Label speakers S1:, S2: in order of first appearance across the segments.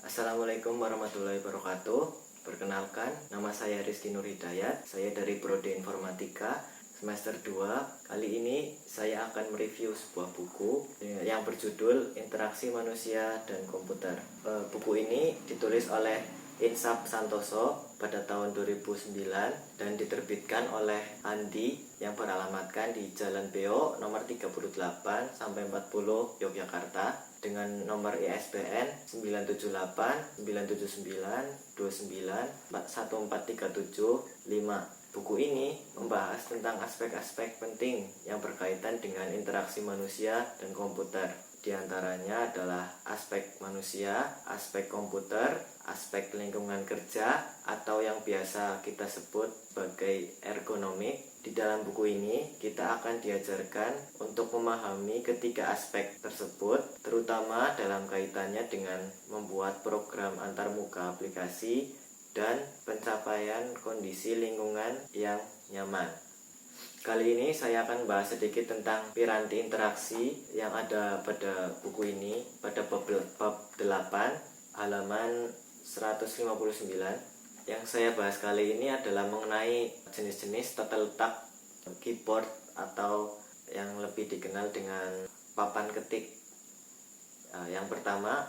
S1: Assalamualaikum warahmatullahi wabarakatuh. Perkenalkan, nama saya Rizky Nur Hidayat. Saya dari Prodi Informatika semester 2. Kali ini saya akan mereview sebuah buku yang berjudul Interaksi Manusia dan Komputer. Buku ini ditulis oleh Insap Santoso pada tahun 2009 dan diterbitkan oleh Andi yang beralamatkan di Jalan Beo nomor 38 sampai 40 Yogyakarta dengan nomor ISBN 978 979 29 14375. Buku ini membahas tentang aspek-aspek penting yang berkaitan dengan interaksi manusia dan komputer. Di antaranya adalah aspek manusia, aspek komputer, aspek lingkungan kerja, atau yang biasa kita sebut sebagai ergonomik. Di dalam buku ini, kita akan diajarkan untuk memahami ketiga aspek tersebut, terutama dalam kaitannya dengan membuat program antarmuka aplikasi dan pencapaian kondisi lingkungan yang nyaman. Kali ini saya akan bahas sedikit tentang piranti interaksi yang ada pada buku ini pada bab 8 halaman 159. Yang saya bahas kali ini adalah mengenai jenis-jenis tata letak keyboard atau yang lebih dikenal dengan papan ketik. Yang pertama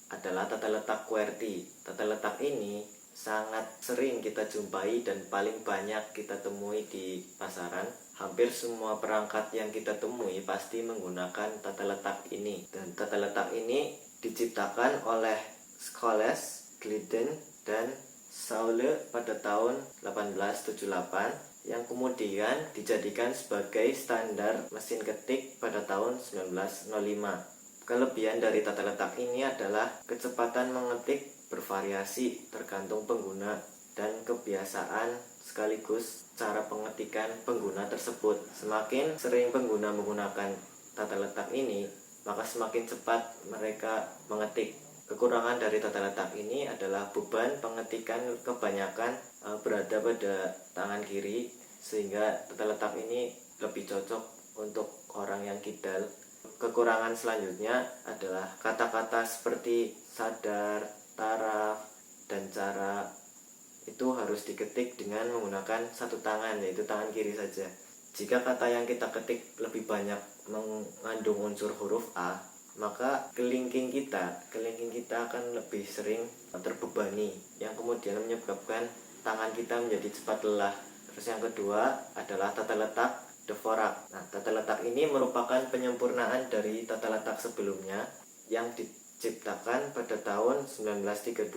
S1: adalah tata letak QWERTY. Tata letak ini sangat sering kita jumpai dan paling banyak kita temui di pasaran. Hampir semua perangkat yang kita temui pasti menggunakan tata letak ini. Dan tata letak ini diciptakan oleh Scholes, Glidden, dan Saule pada tahun 1878 yang kemudian dijadikan sebagai standar mesin ketik pada tahun 1905. Kelebihan dari tata letak ini adalah kecepatan mengetik bervariasi tergantung pengguna dan kebiasaan sekaligus cara pengetikan pengguna tersebut. Semakin sering pengguna menggunakan tata letak ini, maka semakin cepat mereka mengetik. Kekurangan dari tata letak ini adalah beban pengetikan kebanyakan berada pada tangan kiri, sehingga tata letak ini lebih cocok untuk orang yang kidal. Kekurangan selanjutnya adalah kata-kata seperti sadar, taraf, dan cara itu harus diketik dengan menggunakan satu tangan, yaitu tangan kiri saja. Jika kata yang kita ketik lebih banyak mengandung unsur huruf A, maka kelingking kita akan lebih sering terbebani, yang kemudian menyebabkan tangan kita menjadi cepat lelah. Terus yang kedua adalah tata letak Dvorak. Nah, tata letak ini merupakan penyempurnaan dari tata letak sebelumnya yang diciptakan pada tahun 1932,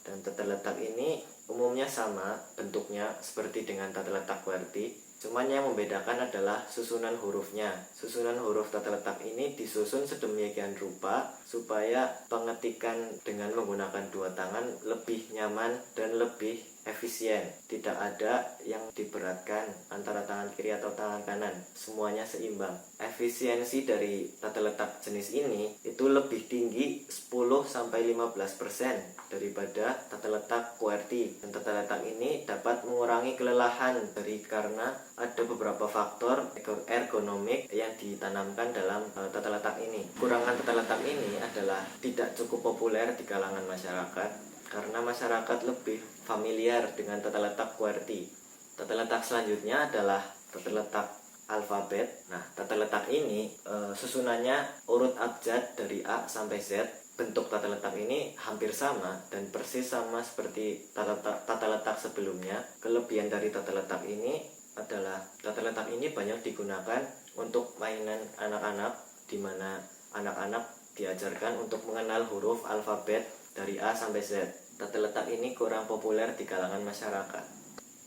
S1: dan tata letak ini umumnya sama bentuknya seperti dengan tata letak QWERTY. Cuman yang membedakan adalah susunan hurufnya. Susunan huruf tata letak ini disusun sedemikian rupa supaya pengetikan dengan menggunakan dua tangan lebih nyaman dan lebih efisien. Tidak ada yang diberatkan antara tangan kiri atau tangan kanan. Semuanya seimbang. Efisiensi dari tata letak jenis ini itu lebih tinggi 10-15% daripada tata letak QWERTY. Dan tata letak ini dapat mengurangi kelelahan karena ada beberapa faktor ergonomik yang ditanamkan dalam tata letak ini. Kekurangan tata letak ini adalah tidak cukup populer di kalangan masyarakat karena masyarakat lebih familiar dengan tata letak QWERTY. Tata letak selanjutnya adalah tata letak alfabet. Nah, tata letak ini susunannya urut abjad dari A sampai Z. Bentuk tata letak ini hampir sama dan persis sama seperti tata letak sebelumnya. Kelebihan dari tata letak ini adalah tata letak ini banyak digunakan untuk mainan anak-anak, di mana anak-anak diajarkan untuk mengenal huruf alfabet dari A sampai Z. Tata letak ini kurang populer di kalangan masyarakat.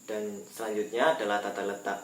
S1: Dan selanjutnya adalah tata letak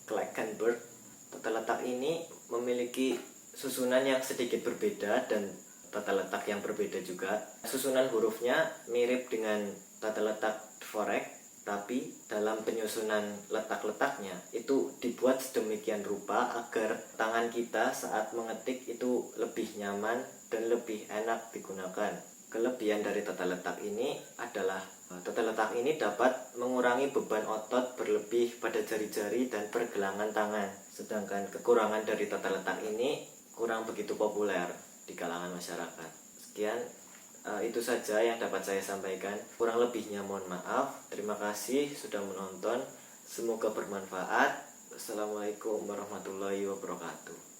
S1: Clackenberg. Tata letak ini memiliki susunan yang sedikit berbeda dan tata letak yang berbeda juga. Susunan hurufnya mirip dengan tata letak Dvorak, tapi dalam penyusunan letak-letaknya itu dibuat sedemikian rupa agar tangan kita saat mengetik itu lebih nyaman dan lebih enak digunakan. Kelebihan dari tata letak ini adalah tata letak ini dapat mengurangi beban otot berlebih pada jari-jari dan pergelangan tangan. Sedangkan kekurangan dari tata letak ini kurang begitu populer di kalangan masyarakat. Sekian Itu saja yang dapat saya sampaikan. Kurang lebihnya mohon maaf. Terima kasih sudah menonton. Semoga bermanfaat. Assalamualaikum warahmatullahi wabarakatuh.